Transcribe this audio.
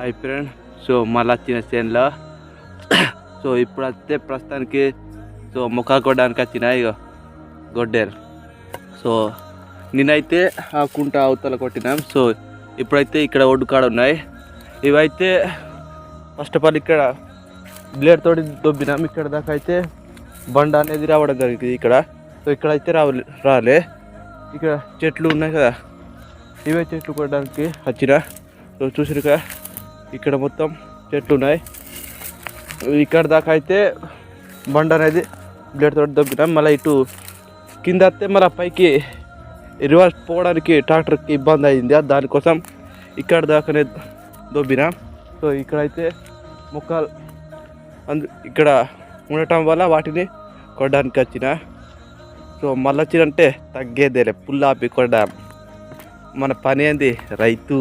Hi friend. So మళ్ళీ వచ్చిన చేనులో సో ఇప్పుడు వస్తే ప్రస్తుతానికి సో ముఖాలు కొట్టడానికి వచ్చిన ఇక గొడ్డేరు. సో నేనైతే ఆ కుంట అవతల కొట్టినాం. సో ఇప్పుడైతే ఇక్కడ ఒడ్డు కాడ ఉన్నాయి. ఇవైతే ఫస్ట్ ఆఫ్ ఆల్ ఇక్కడ బ్లేడ్ తోటి దొబ్బినాం. ఇక్కడ దాకా అయితే బండ అనేది రావడం జరిగింది ఇక్కడ. సో ఇక్కడైతే రాలే. ఇక్కడ చెట్లు ఉన్నాయి కదా, ఇవే చెట్లు కొట్టడానికి వచ్చిన. సో చూసిరు కదా, ఇక్కడ మొత్తం చెట్లు ఉన్నాయి. ఇక్కడ దాకా అయితే బండ అనేది బ్లేడ్ తోటి దొబ్బినాం. మళ్ళీ ఇటు కింద వస్తే మళ్ళీ పైకి రివర్స్ పోవడానికి ట్రాక్టర్కి ఇబ్బంది అయింది. దానికోసం ఇక్కడ దాకానే దొబ్బినాం. సో ఇక్కడైతే మొక్కలు ఇక్కడ ఉండటం వల్ల వాటిని కొట్టడానికి వచ్చిన. సో మళ్ళీ వచ్చినంటే తగ్గేదేలే, పుల్లాపి కొట్టాం. మన పని ఏంది, రైతు.